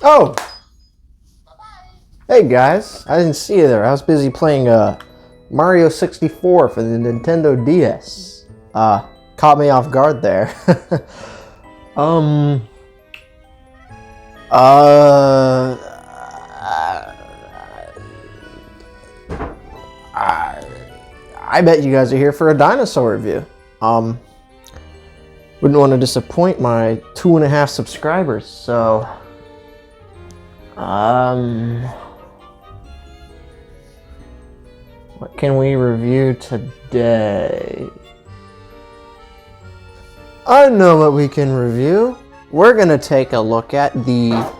Oh! Hey guys, I didn't see you there. I was busy playing Mario 64 for the Nintendo DS. Caught me off guard there. I bet you guys are here for a dinosaur review. Wouldn't want to disappoint my 2.5 subscribers, so what can we review today? I know what we can review. We're gonna take a look at the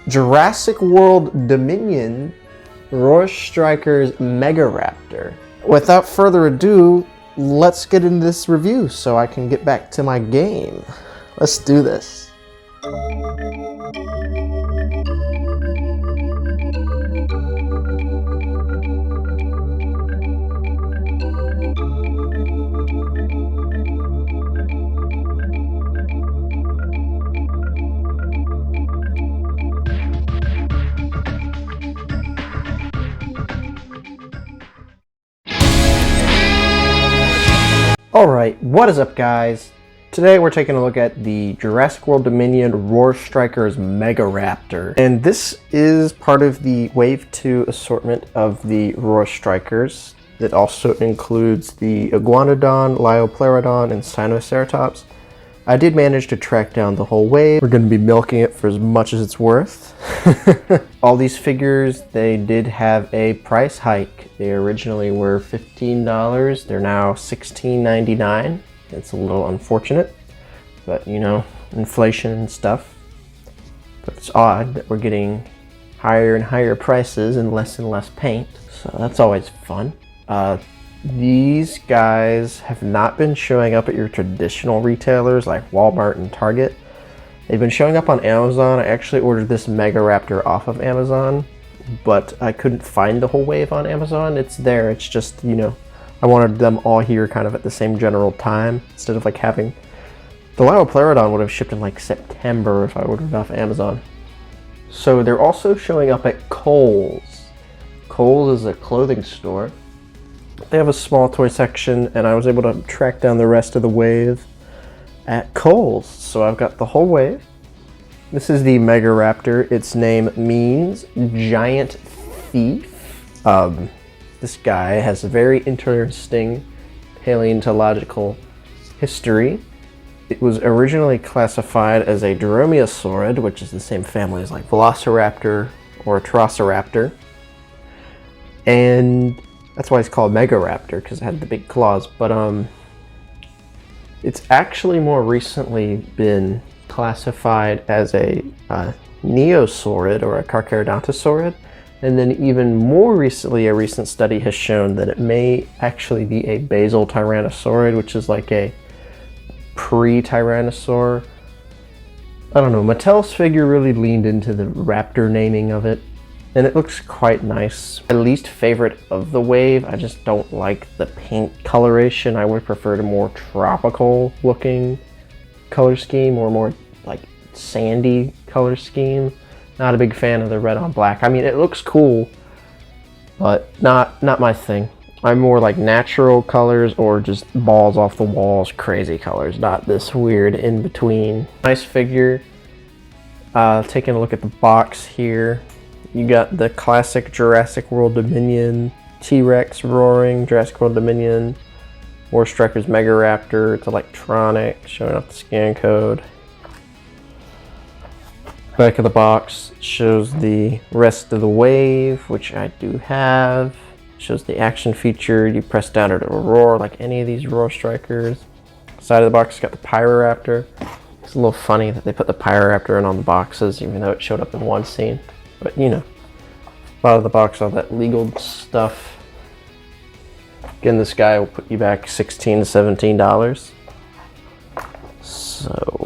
Jurassic World Dominion Strikers Megaraptor. Without further ado, let's get into this review so I can get back to my game. Let's do this. Alright, what is up guys? Today we're taking a look at the Jurassic World Dominion Roar Strikers Megaraptor. And this is part of the Wave 2 assortment of the Roar Strikers. It also includes the Iguanodon, Liopleurodon, and Sinoceratops. I did manage to track down the whole wave. We're going to be milking it for as much as it's worth. All these figures, they did have a price hike. They originally were $15. They're now $16.99. It's a little unfortunate, but you know, inflation and stuff. But it's odd that we're getting higher and higher prices and less paint. So that's always fun. These guys have not been showing up at your traditional retailers like Walmart and Target. They've been showing up on Amazon. I actually ordered this Megaraptor off of Amazon, but I couldn't find the whole wave on Amazon. It's there, it's just, you know, I wanted them all here kind of at the same general time, instead of like having... The Liopleurodon would have shipped in like September if I ordered it off Amazon. So they're also showing up at Kohl's. Kohl's is a clothing store. They have a small toy section, and I was able to track down the rest of the wave at Kohl's. So I've got the whole wave. This is the Megaraptor. Its name means giant thief. This guy has a very interesting paleontological history. It was originally classified as a Dromaeosaurid, which is the same family as like Velociraptor or Triceratops. And that's why it's called Megaraptor, because it had the big claws. But it's actually more recently been classified as a Neosaurid or a Carcharodontosaurid. And then even more recently, a recent study has shown that it may actually be a basal tyrannosaurid, which is like a pre-tyrannosaur. I don't know, Mattel's figure really leaned into the raptor naming of it, and it looks quite nice. My least favorite of the wave, I just don't like the paint coloration. I would prefer a more tropical looking color scheme, or more like sandy color scheme. Not a big fan of the red on black. I mean, it looks cool, but not my thing. I'm more like natural colors or just balls off the walls, crazy colors, not this weird in between. Nice figure. Taking a look at the box here. You got the classic Jurassic World Dominion, T-Rex roaring, Jurassic World Dominion, Roar Strikers Megaraptor. It's electronic, showing up the scan code. Back of the box shows the rest of the wave, which I do have. Shows the action feature. You press down to roar like any of these Roar Strikers. Side of the box got the Pyroraptor. It's a little funny that they put the Pyroraptor in on the boxes, even though it showed up in one scene. But you know, bottom of the box, all that legal stuff. Again, this guy will put you back $16 to $17. So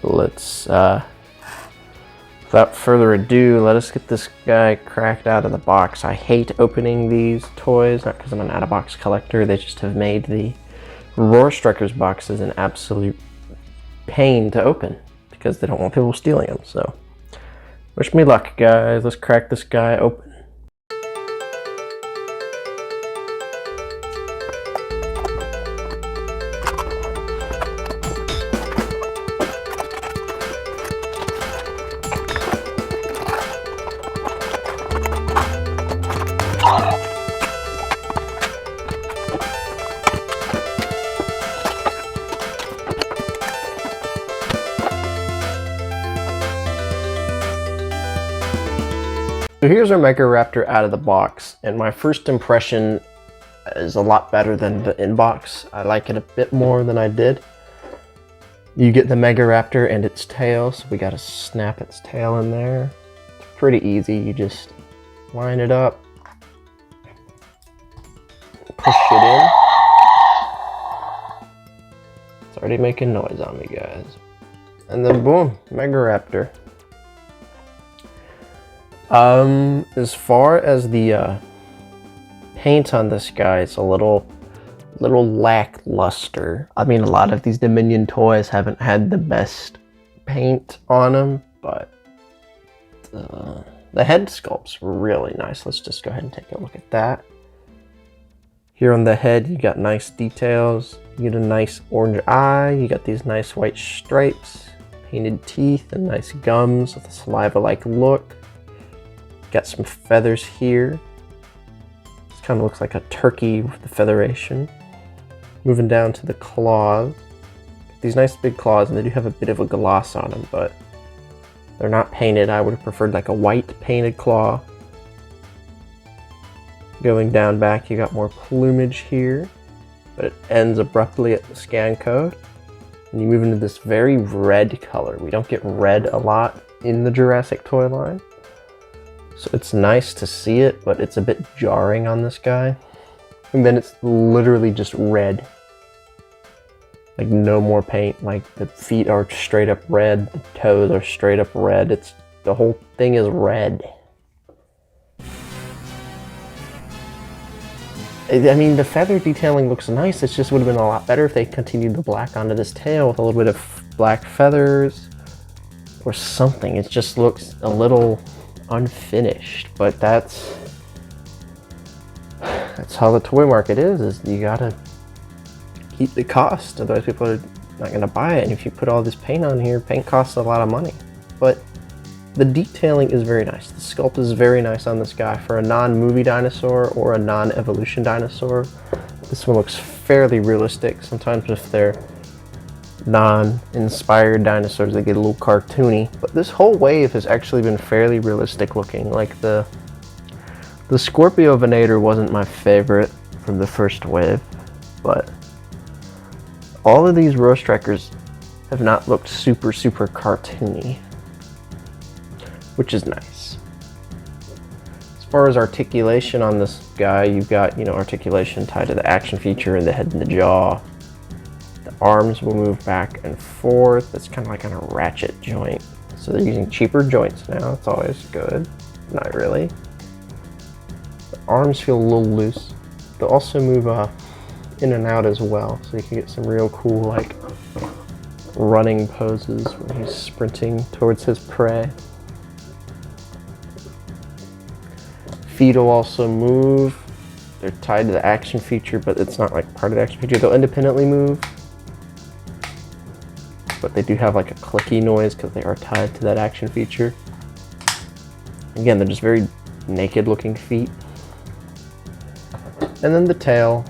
let's, without further ado, let us get this guy cracked out of the box. I hate opening these toys, not because I'm an out-of-box collector. They just have made the Roar Strikers boxes an absolute pain to open, because they don't want people stealing them. So wish me luck, guys. Let's crack this guy open. So here's our Megaraptor out of the box, and my first impression is a lot better than the inbox. I like it a bit more than I did. You get the Megaraptor and its tail, so we gotta snap its tail in there. It's pretty easy, you just line it up, push it in. It's already making noise on me, guys. And then boom, Megaraptor. As far as the paint on this guy, it's a little lackluster. I mean, a lot of these Dominion toys haven't had the best paint on them, but the head sculpt's really nice. Let's just go ahead and take a look at that. Here on the head, you got nice details. You get a nice orange eye. You got these nice white stripes, painted teeth, and nice gums with a saliva-like look. Got some feathers here. This kind of looks like a turkey with the featheration. Moving down to the claws. These nice big claws, and they do have a bit of a gloss on them, but they're not painted. I would have preferred like a white painted claw. Going down back, you got more plumage here, but it ends abruptly at the scan code. And you move into this very red color. We don't get red a lot in the Jurassic toy line. So it's nice to see it, but it's a bit jarring on this guy. And then it's literally just red. Like no more paint. Like the feet are straight up red, the toes are straight up red. The whole thing is red. I mean, the feather detailing looks nice. It just would have been a lot better if they continued the black onto this tail with a little bit of black feathers or something. It just looks a little unfinished, but that's how the toy market is you gotta keep the cost, otherwise people are not gonna buy it. And if you put all this paint on here, paint costs a lot of money, but the detailing is very nice. The sculpt is very nice on this guy for a non-movie dinosaur or a non-evolution dinosaur. This one looks fairly realistic. Sometimes if they're non-inspired dinosaurs, they get a little cartoony, but this whole wave has actually been fairly realistic looking. Like the Scorpio Venator wasn't my favorite from the first wave, but all of these Roar Strikers have not looked super cartoony, which is nice. As far as articulation on this guy, you've got, articulation tied to the action feature and the head and the jaw. Arms will move back and forth. It's kind of like on a ratchet joint. So they're using cheaper joints now. It's always good. Not really. The arms feel a little loose. They'll also move in and out as well. So you can get some real cool like running poses when he's sprinting towards his prey. Feet will also move. They're tied to the action feature, but it's not like part of the action feature. They'll independently move. But they do have like a clicky noise because they are tied to that action feature. Again, they're just very naked looking feet. And then the tail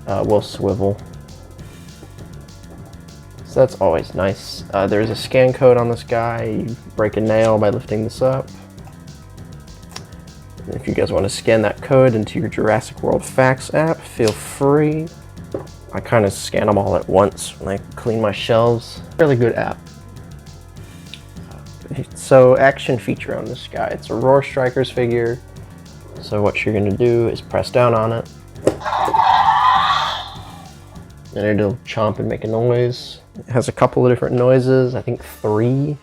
will swivel. So that's always nice. There's a scan code on this guy. You break a nail by lifting this up. And if you guys want to scan that code into your Jurassic World Facts app, feel free. I kind of scan them all at once when I clean my shelves. Really good app. So action feature on this guy. It's a Roar Strikers figure. So what you're going to do is press down on it. And it'll chomp and make a noise. It has a couple of different noises, I think 3.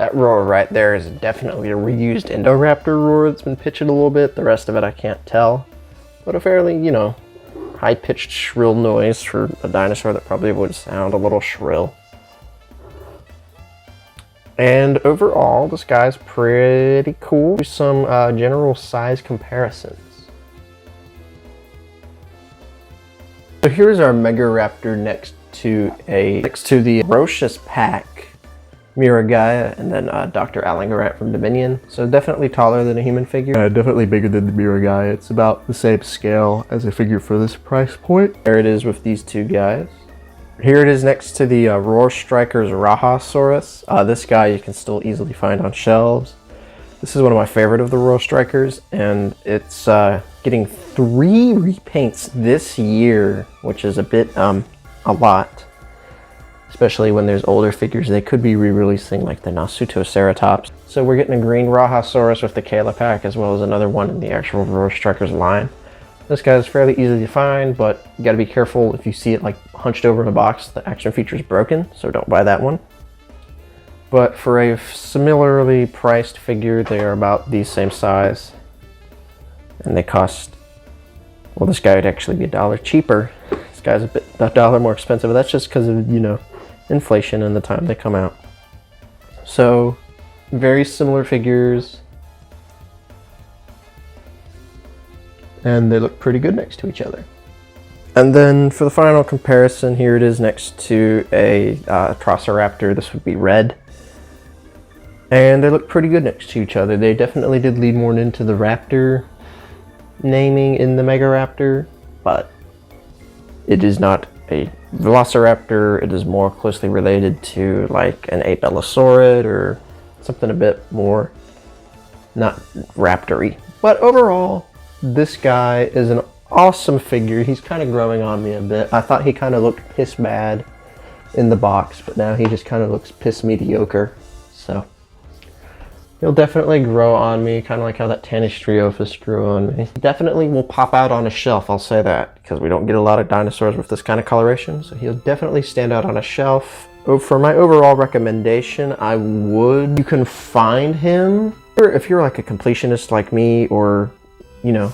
That roar right there is definitely a reused Indoraptor roar that's been pitched a little bit. The rest of it I can't tell. But a fairly, you know, high-pitched shrill noise for a dinosaur that probably would sound a little shrill. And overall, this guy's pretty cool. Here's some general size comparisons. So here's our Megaraptor next to the ferocious pack, Guile, and then Dr. Alangarant from Dominion. So definitely taller than a human figure. Definitely bigger than the Guile. It's about the same scale as a figure for this price point. There it is with these two guys. Here it is next to the Roar Strikers Rahasaurus. This guy you can still easily find on shelves. This is one of my favorite of the Roar Strikers, and it's getting 3 repaints this year, which is a bit, a lot. Especially when there's older figures they could be re-releasing, like the Triceratops. So we're getting a green Rahasaurus with the Guile pack, as well as another one in the actual Roar Strikers line. This guy is fairly easy to find, but you gotta be careful if you see it like hunched over in a box. The action feature is broken, so don't buy that one. But for a similarly priced figure, they are about the same size. And they cost, well, this guy would actually be $1 cheaper. This guy's a $1 more expensive, but that's just because of, you know, inflation and the time they come out. So, very similar figures. And they look pretty good next to each other. And then for the final comparison, here it is next to a Triceratops. This would be red. And they look pretty good next to each other. They definitely did lead more into the raptor naming in the Megaraptor, but it is not a Velociraptor. It is more closely related to like an Apelosaurid or something a bit more not raptor-y. But overall, this guy is an awesome figure. He's kind of growing on me a bit. I thought he kind of looked piss bad in the box, but now he just kind of looks piss mediocre. So he'll definitely grow on me, kind of like how that Tanistreophis grew on me. Definitely will pop out on a shelf, I'll say that, because we don't get a lot of dinosaurs with this kind of coloration, so he'll definitely stand out on a shelf. For my overall recommendation, you can find him, if you're like a completionist like me, or, you know,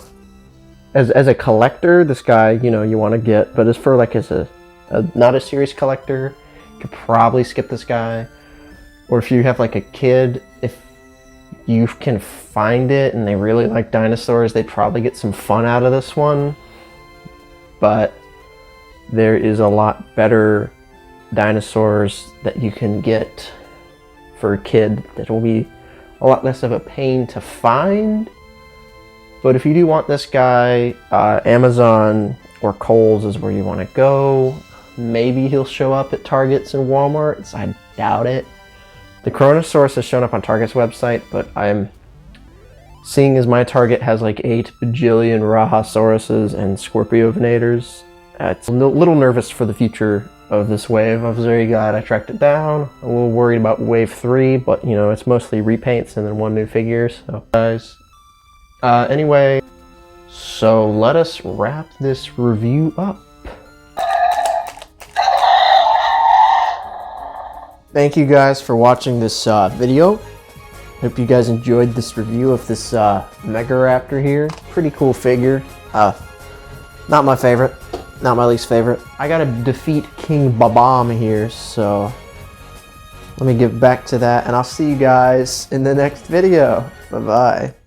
as a collector, this guy, you know, you want to get, but as for like as a not a serious collector, you could probably skip this guy. Or if you have like a kid, if you can find it and they really like dinosaurs, they'd probably get some fun out of this one. But there is a lot better dinosaurs that you can get for a kid that will be a lot less of a pain to find. But if you do want this guy, Amazon or Kohl's is where you want to go. Maybe he'll show up at Targets and Walmarts. I doubt it. The Chronosaurus has shown up on Target's website, but I'm seeing as my Target has like 8 bajillion Rahasauruses and Scorpiovenators. It's a little nervous for the future of this wave. I was very glad I tracked it down. I'm a little worried about wave 3, but you know, it's mostly repaints and then one new figure, so guys. Anyway, so let us wrap this review up. Thank you guys for watching this video. Hope you guys enjoyed this review of this Megaraptor here. Pretty cool figure. Not my favorite. Not my least favorite. I gotta defeat King Babam here, so let me get back to that, and I'll see you guys in the next video. Bye-bye.